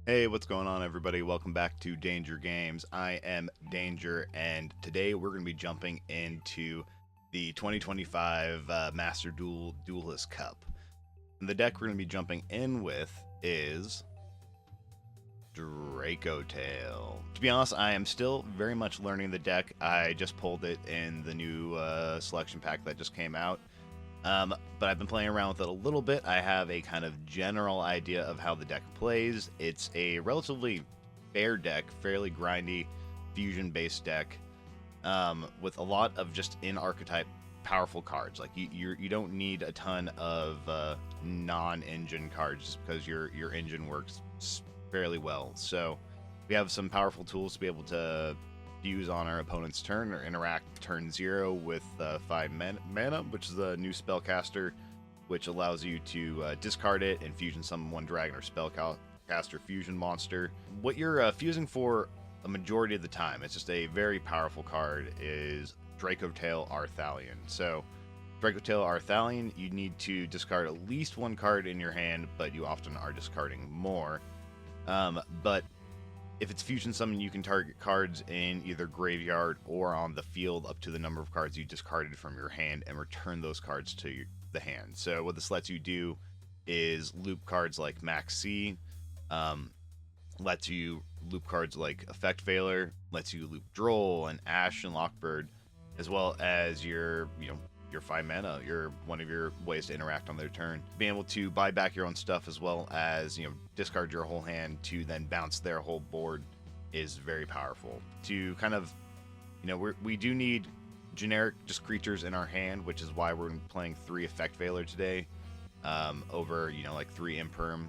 Hey, what's going on, everybody? Welcome back to Danger Games. I am Danger, and today we're going to be jumping into the 2025 Master Duel Duelist Cup. And the deck we're going to be jumping in with is Dracotail. To be honest, I am still very much learning the deck. I just pulled it in the new selection pack that just came out. But I've been playing around with it a little bit. I have a kind of general idea of how the deck plays. It's a relatively fair deck, fairly grindy, fusion-based deck, with a lot of just in-archetype powerful cards. Like you don't need a ton of non-engine cards just because your engine works fairly well. So we have some powerful tools to be able to use on our opponent's turn or interact turn 0 with 5 mana, which is a new spellcaster, which allows you to discard it and fusion summon one dragon or spellcaster fusion monster. What you're fusing for a majority of the time, it's just a very powerful card, is Dracotail Arthalion. So Dracotail Arthalion, you need to discard at least one card in your hand, but you often are discarding more. But if it's fusion summon, you can target cards in either graveyard or on the field up to the number of cards you discarded from your hand and return those cards to the hand. So what this lets you do is loop cards like Max C, lets you loop cards like Effect Veiler, lets you loop Droll and Ash and Lockbird, as well as your 5 mana, one of your ways to interact on their turn. Being able to buy back your own stuff as well as, discard your whole hand to then bounce their whole board is very powerful. To kind of, we do need generic just creatures in our hand, which is why we're playing 3 Effect Veiler today, over, like 3 Imperm.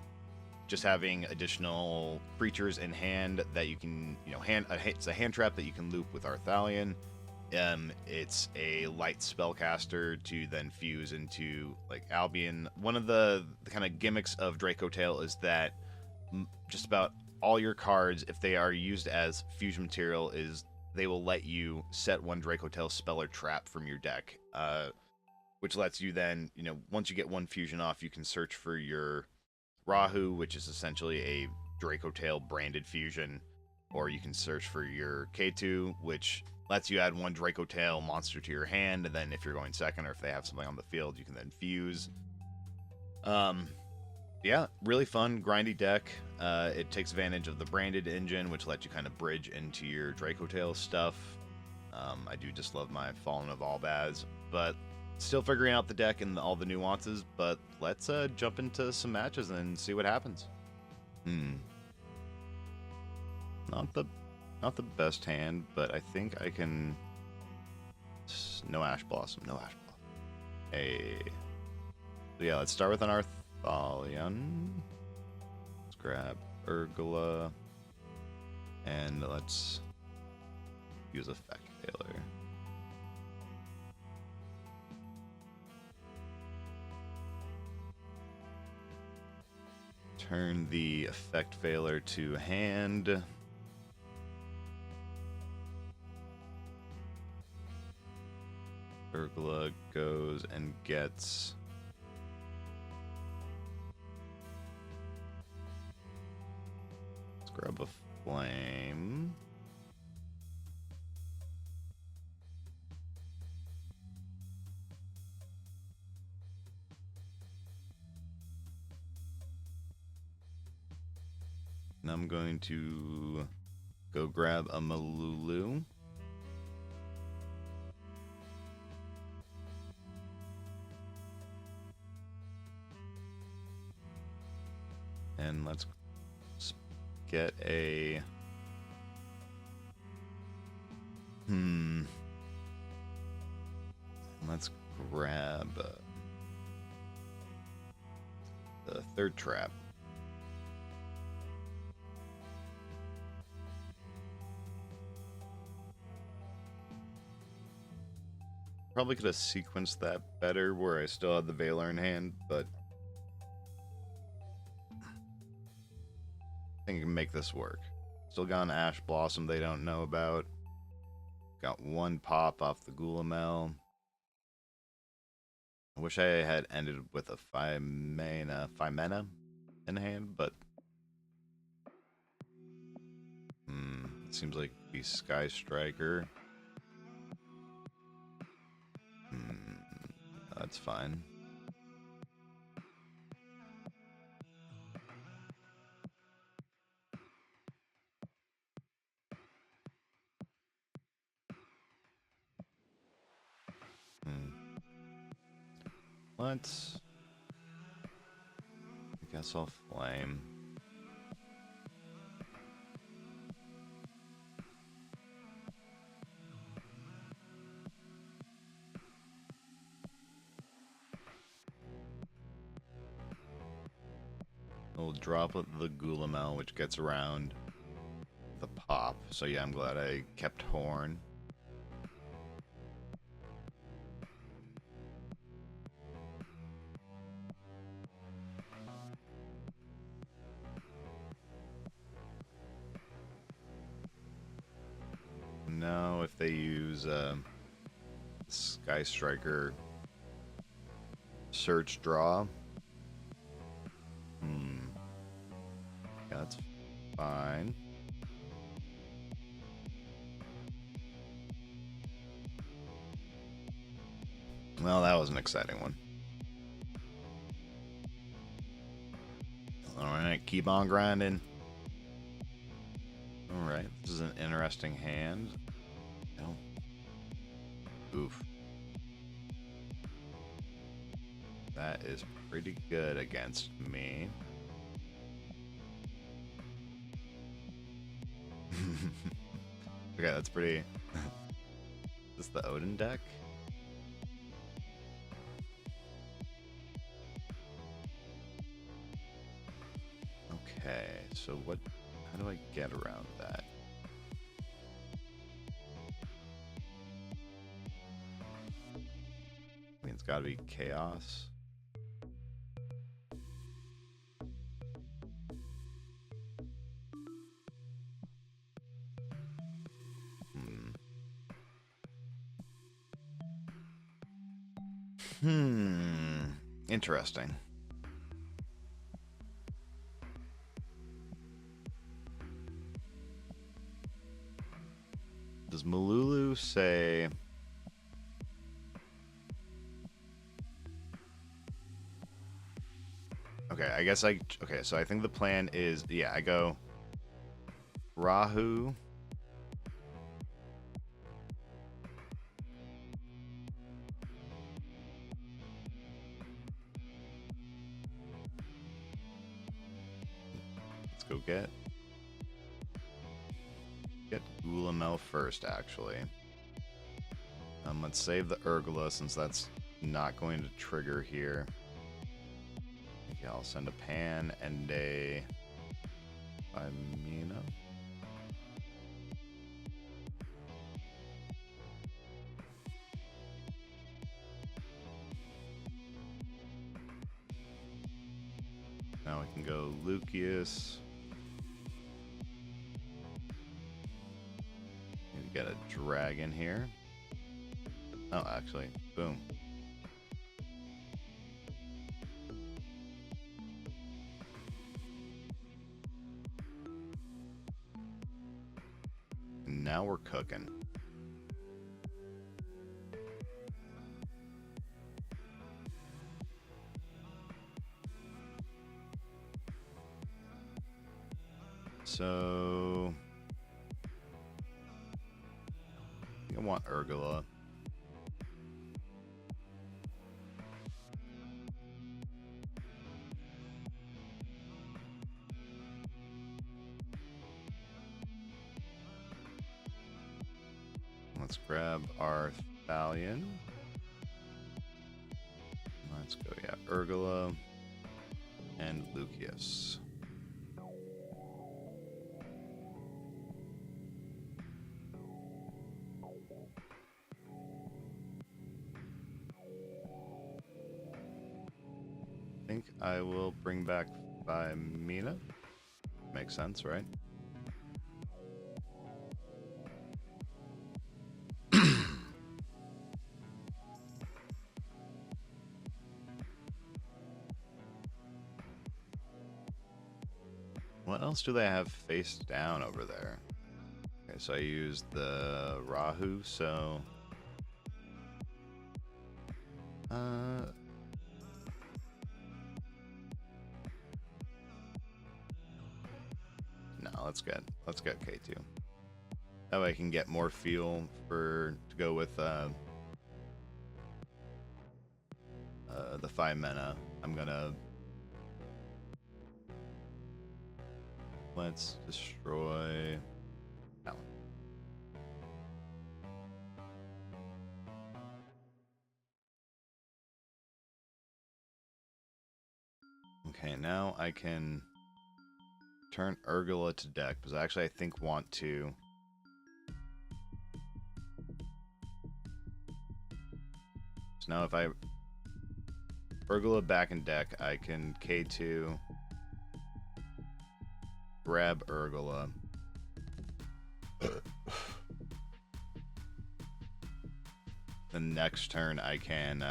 Just having additional creatures in hand that you can, it's a hand trap that you can loop with Arthalion. It's a light spellcaster to then fuse into like Albion. One of the kind of gimmicks of Dracotail is that just about all your cards, if they are used as fusion material, is they will let you set one Dracotail spell or trap from your deck, which lets you then, once you get one fusion off, you can search for your Rahu, which is essentially a Dracotail branded fusion, or you can search for your K2, which lets you add one Dracotail monster to your hand, and then if you're going second or if they have something on the field, you can then fuse. Yeah, really fun, grindy deck. It takes advantage of the branded engine, which lets you kind of bridge into your Dracotail stuff. I do just love my Fallen of Albaz, but still figuring out the deck and all the nuances, but let's jump into some matches and see what happens. Not the best hand, but I think I can. No Ash Blossom. Hey. So yeah, let's start with an Arthalion. Let's grab Urgula. And let's use Effect Veiler. Turn the Effect Veiler to hand. Urgula goes and gets let's grab a flame. And I'm going to go grab a Malulu. And let's get a let's grab the third trap. Probably could have sequenced that better where I still had the Veiler in hand, but I think I can make this work. Still got an Ash Blossom they don't know about. Got one pop off the Gulamel. I wish I had ended with a 5 mana in hand, but It seems like the Sky Striker. That's fine. Let's... I guess I'll flame. We'll drop the Gulamel, which gets around the pop. So yeah, I'm glad I kept Horn. Now, if they use Sky Striker search draw, yeah, that's fine. Well, that was an exciting one. Alright, keep on grinding. Alright, this is an interesting hand. Oh. Oof. That is pretty good against me. Okay, that's pretty... Is this the Odin deck? Okay, so what... How do I get around that? I mean, it's gotta be Chaos. Interesting. Does Malulu say... Okay, I guess I... Okay, so I think the plan is... Yeah, I go... Rahu... Let's go get Gulamel first, actually. Let's save the Urgula since that's not going to trigger here. Yeah, I'll send a Pan and a Amina. Now we can go Lucius. Need to get a dragon here. Oh, actually, boom. And now we're cooking. So I think I want Urgula. Let's grab our Thalion. Let's go, yeah, Urgula and Lucius. I think I will bring back Mina. Makes sense, right? What else do they have face down over there? so I used the Rahu, so... No, let's get K2. That way I can get more feel to go with the 5 mana. I'm gonna... Let's destroy... that one. Okay, now I can turn Urgula to deck, because actually I think want to... So now if I Urgula back in deck, I can K2, grab Urgula. The next turn I can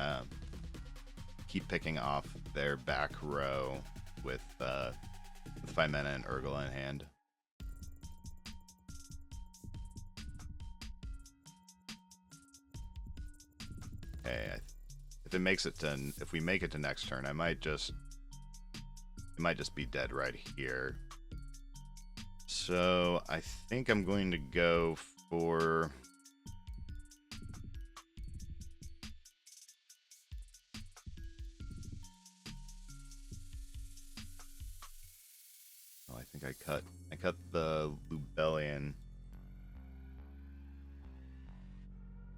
keep picking off their back row with 5 mana and Urgula in hand. Okay, if we make it to next turn, it might just be dead right here. So I think I'm going to go for... Oh, I think I cut the Lubellian.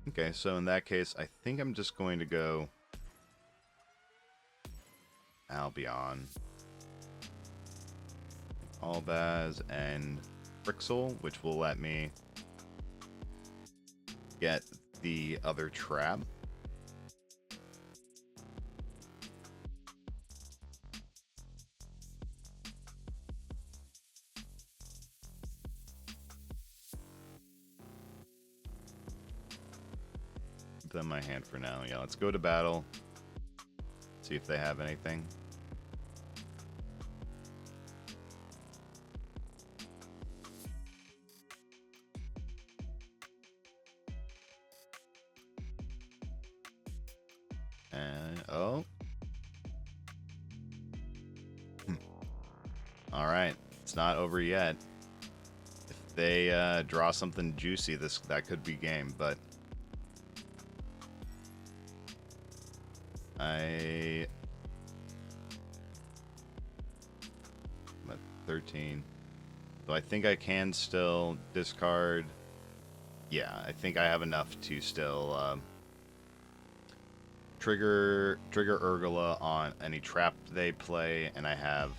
Okay, so in that case, I think I'm just going to go Albion, Albaz, and Frixel, which will let me get the other trap. Put them in my hand for now. Yeah, let's go to battle. See if they have anything. And oh. All right, it's not over yet. If they draw something juicy, that could be game, but I'm at 13. So I think I can still discard. Yeah, I think I have enough to still trigger Urgula on any trap they play, and I have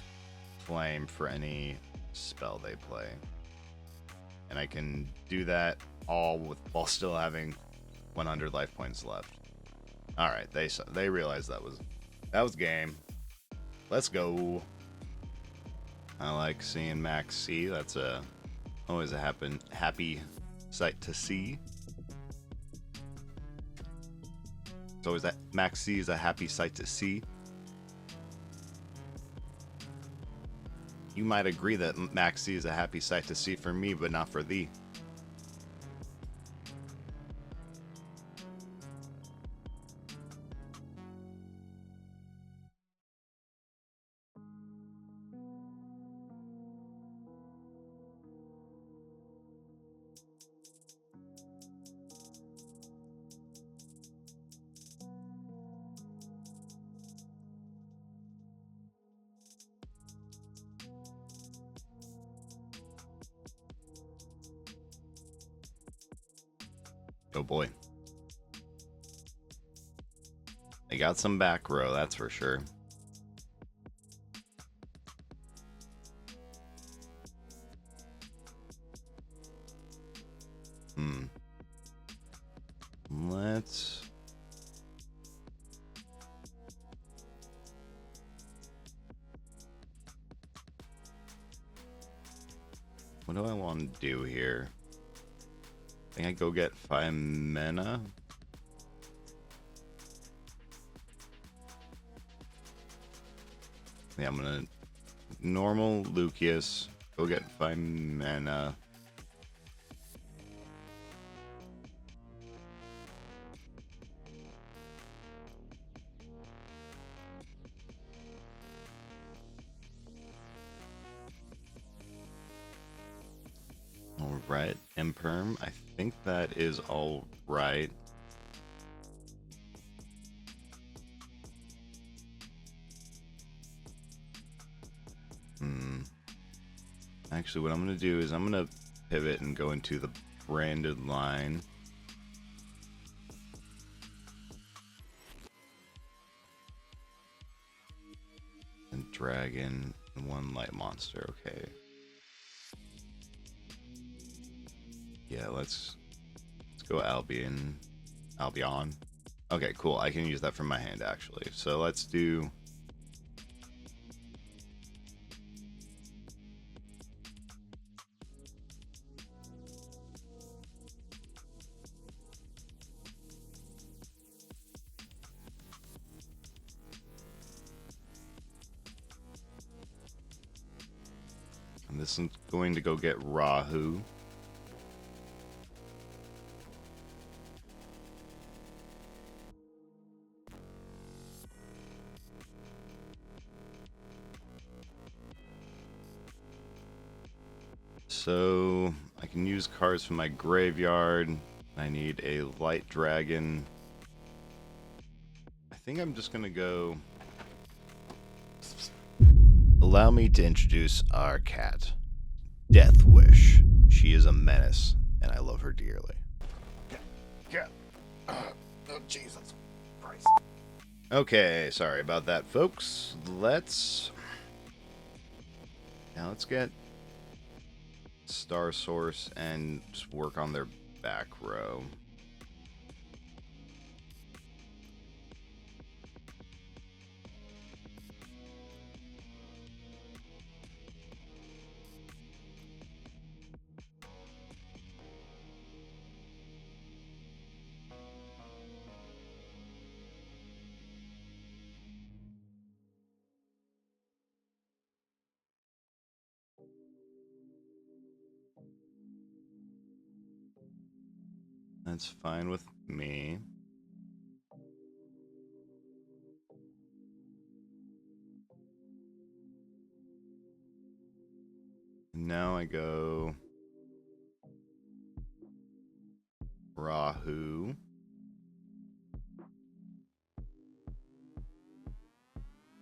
Flame for any spell they play. And I can do that all while still having 100 life points left. All right, they realized that was game. Let's go. I like seeing Max C. That's always a happy sight to see. It's always that Max C is a happy sight to see. You might agree that Max C is a happy sight to see for me, but not for thee. Oh boy. They got some back row, that's for sure. Let's... What do I want to do here? I think I go get 5 mana. Yeah, I'm gonna normal Lucius, go get 5 mana. Right, Imperm. I think that is all right. Actually, what I'm going to do is I'm going to pivot and go into the branded line. And dragon and one light monster. Okay. Yeah, let's go Albion. Okay, cool. I can use that from my hand actually. So let's do and this is going to go get Rahu. So I can use cards from my graveyard. I need a light dragon. I think I'm just gonna go. Allow me to introduce our cat, Death Wish. She is a menace, and I love her dearly. Cat. Oh, Jesus Christ. Okay, sorry about that, folks. Let's get Star Source and just work on their back row. That's fine with me. Now I go Rahu.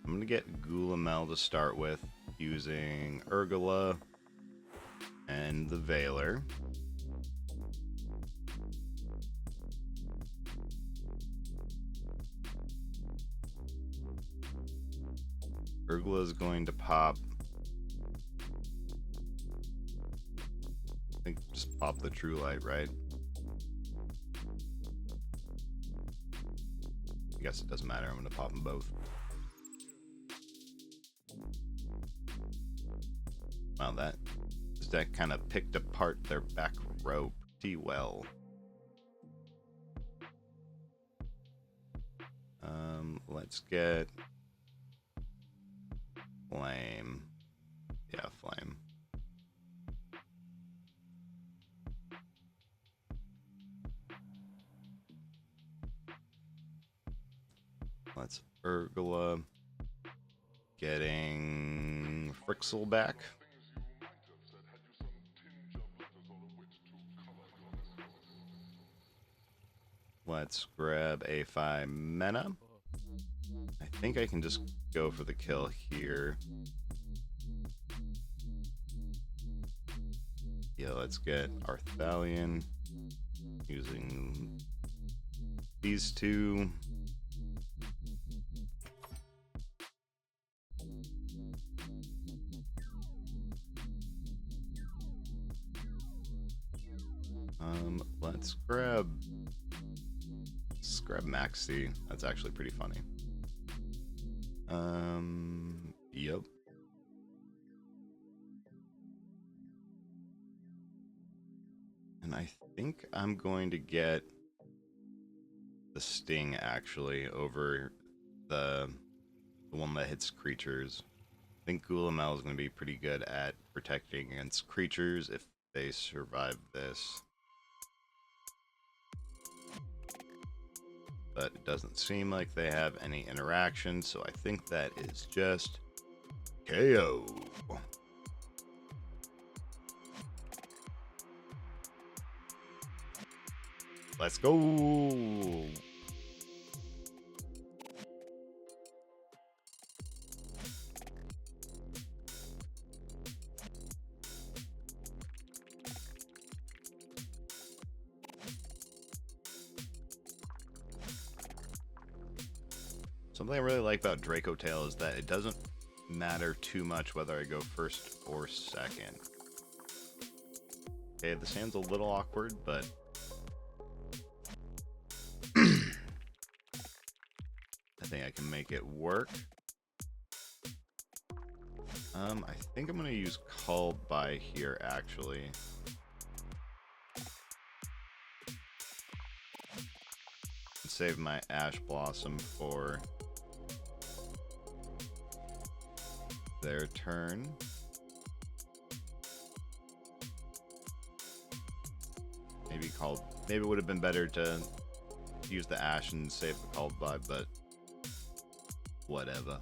I'm going to get Gulamel to start with using Urgula and the Veiler. Urgula is going to pop. I think just pop the True Light, right? I guess it doesn't matter. I'm going to pop them both. Wow, this deck kind of picked apart their back row pretty well. Let's get Flame. Yeah, Flame. Let's Urgula. Getting Frixel back. Let's grab a 5 mana. I think I can just go for the kill here. Yeah, let's get Arthalion using these two. Let's grab Maxi. That's actually pretty funny. Yep. And I think I'm going to get the Sting actually over the one that hits creatures. I think Gulamel is going to be pretty good at protecting against creatures if they survive this. But it doesn't seem like they have any interaction, so I think that is just KO. Let's go. Something I really like about Dracotail is that it doesn't matter too much whether I go first or second. Okay, the sand's a little awkward, but I think I can make it work. I think I'm gonna use Called By here, actually. And save my Ash Blossom for their turn. Maybe it would have been better to use the Ash and save the Called By, but whatever.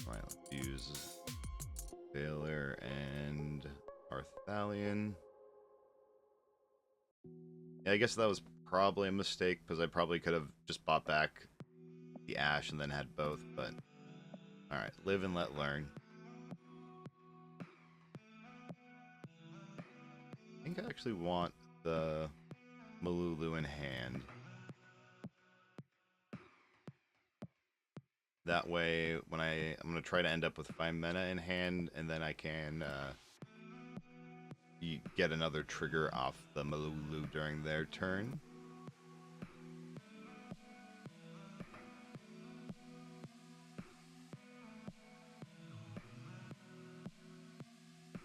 Alright, let's use Baylor and Arthalion. Yeah, I guess that was probably a mistake, because I probably could have just bought back the Ash and then had both, but alright, live and let learn. I think I actually want the Malulu in hand. That way, when I'm going to try to end up with 5 mana in hand, and then I can get another trigger off the Malulu during their turn.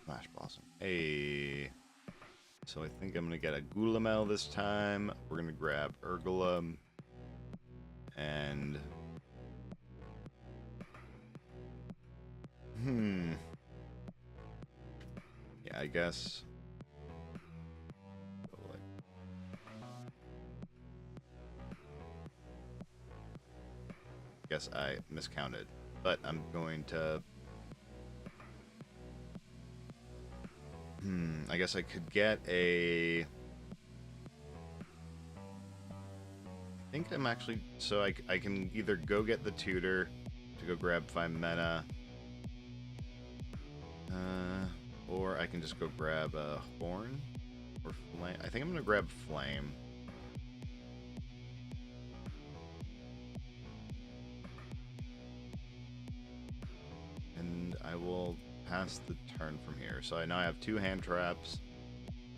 Flash Blossom. Hey. So I think I'm going to get a Gulamel this time. We're going to grab Urgula. And... yeah, I guess... guess I miscounted. But I'm going to... I guess I could get a... I think I'm actually... So I can either go get the tutor to go grab 5 mana, or I can just go grab a horn or flame. I think I'm going to grab flame. And I will pass the turn from here. So now I have 2 hand traps,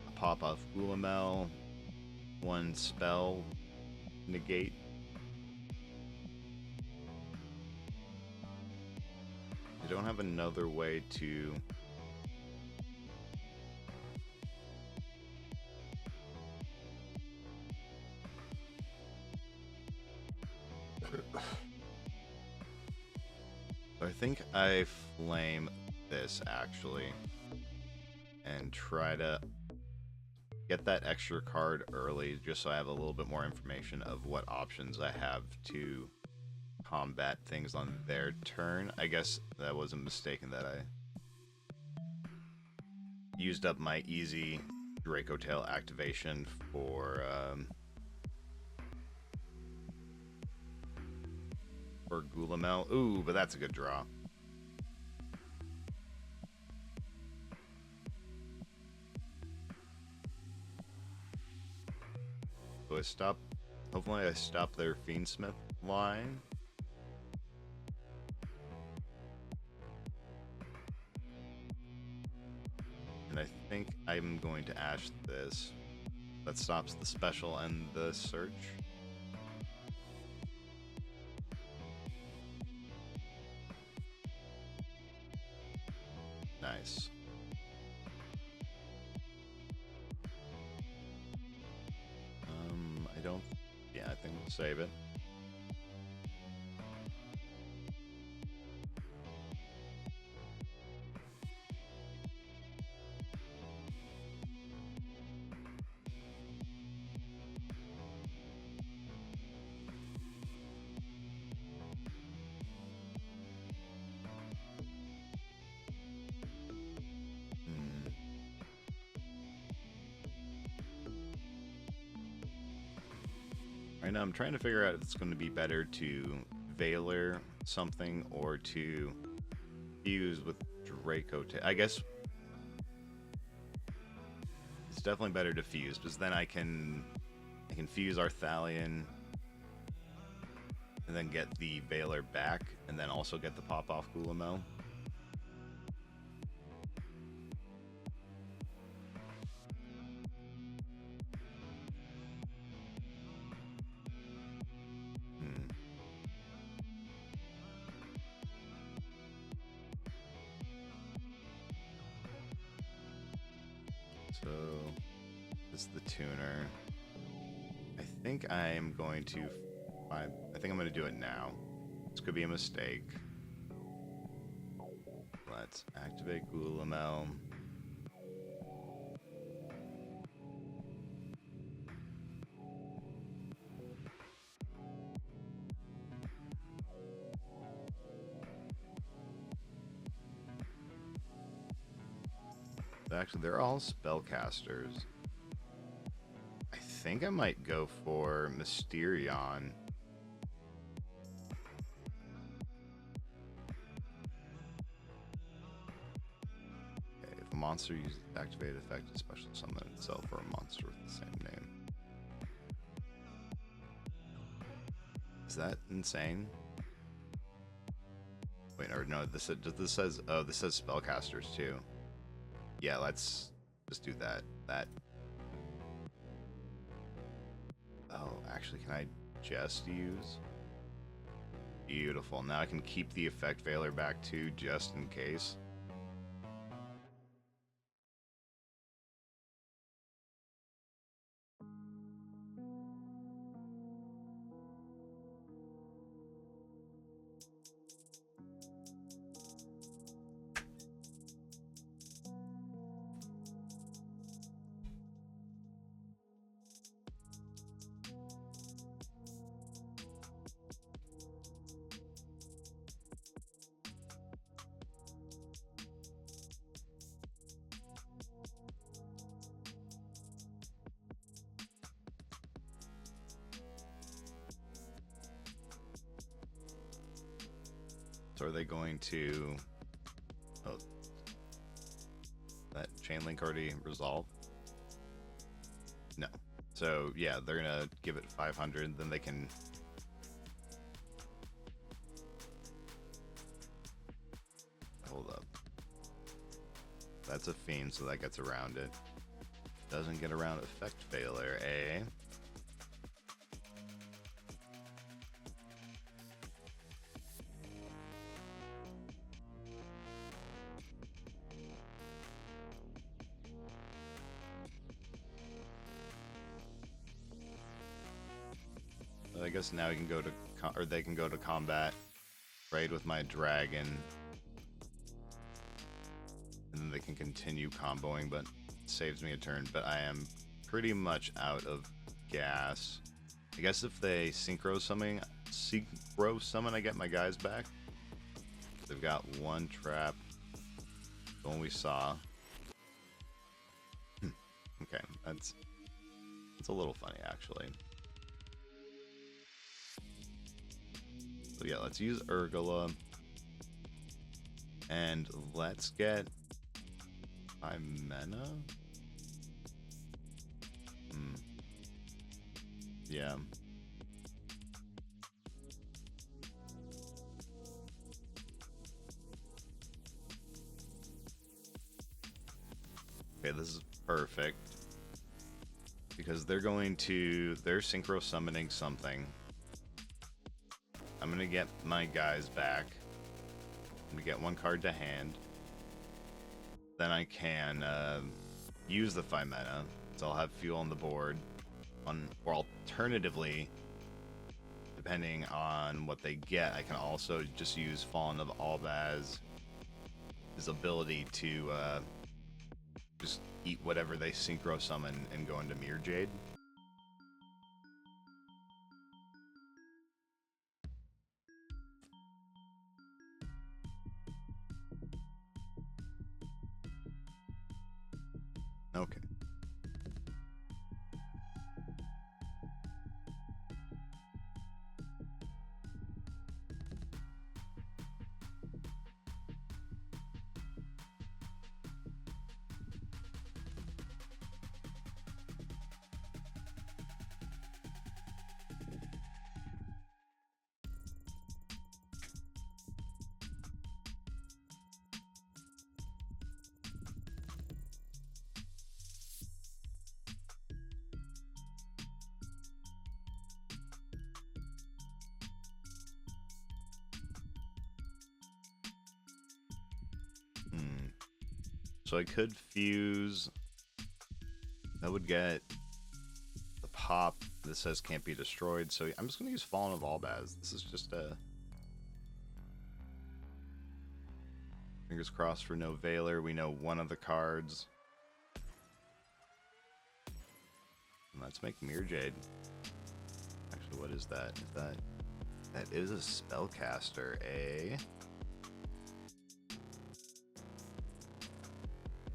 a pop off Gulamel, 1 spell negate. I don't have another way to... I think I flame this, actually, and try to get that extra card early, just so I have a little bit more information of what options I have to combat things on their turn. I guess that was a mistake in that I used up my easy Dracotail activation for Gulamel. Ooh, but that's a good draw. So I stop... Hopefully I stop their Fiendsmith line. And I think I'm going to Ash this. That stops the special and the search. Nice. I don't... Yeah, I think we'll save it. Right now I'm trying to figure out if it's going to be better to Veiler something or to fuse with Dracotail. I guess it's definitely better to fuse, because then I can fuse Arthalion and then get the Veiler back, and then also get the pop-off Gulamel. So, this is the tuner. I think I'm going to... I think I'm going to do it now. This could be a mistake. Let's activate Gulamel. Actually, they're all spellcasters. I think I might go for Mysterion. Okay, if a monster uses activated effect, a special summon itself or a monster with the same name. Is that insane? Wait, or no, this says, oh, this says spellcasters too. Yeah, let's just do that. Oh, actually, can I just use? Beautiful. Now I can keep the effect Veiler back too, just in case. So are they going to... Oh, that chain link already resolved? No. So yeah, they're gonna give it 500, then they can... Hold up. That's a fiend, so that gets around it. Doesn't get around effect failure, eh? I guess now we can go to, or they can go to combat, raid with my dragon, and then they can continue comboing, but it saves me a turn. But I am pretty much out of gas. I guess if they synchro summon, I get my guys back. They've got one trap, the one we saw. Okay, that's a little funny actually. So yeah, let's use Urgula. And let's get 5 mana. Yeah. Okay, this is perfect. Because they're synchro summoning something. I'm gonna get my guys back. I'm gonna get one card to hand. Then I can use the 5 mana, so I'll have fuel on the board. Or alternatively, depending on what they get, I can also just use Fallen of Albaz, his ability to just eat whatever they synchro summon and go into Mirror Jade. Okay. So I could fuse. That would get the pop. This says can't be destroyed. So I'm just going to use Fallen of Albaz. This is just a... Fingers crossed for no Veiler. We know one of the cards. And let's make Mirjade. Actually, what is that? That is a spellcaster, eh?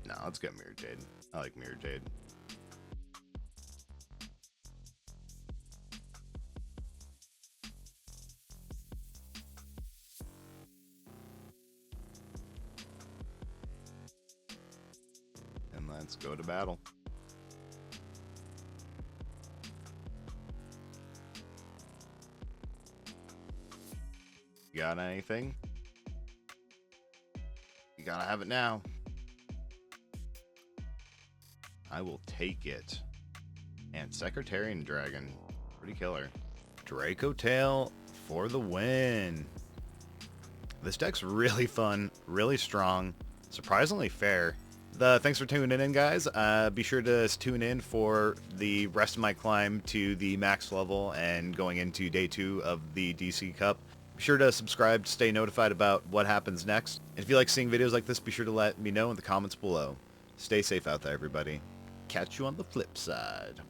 No, let's get Mirjade. I like Mirjade. And let's go to battle. You got anything? You gotta have it now. I will take it. And Secretarian Dragon. Pretty killer. Dracotail for the win. This deck's really fun, really strong, surprisingly fair. Thanks for tuning in, guys. Be sure to tune in for the rest of my climb to the max level and going into day 2 of the DC Cup. Be sure to subscribe to stay notified about what happens next. And if you like seeing videos like this, be sure to let me know in the comments below. Stay safe out there, everybody. Catch you on the flip side.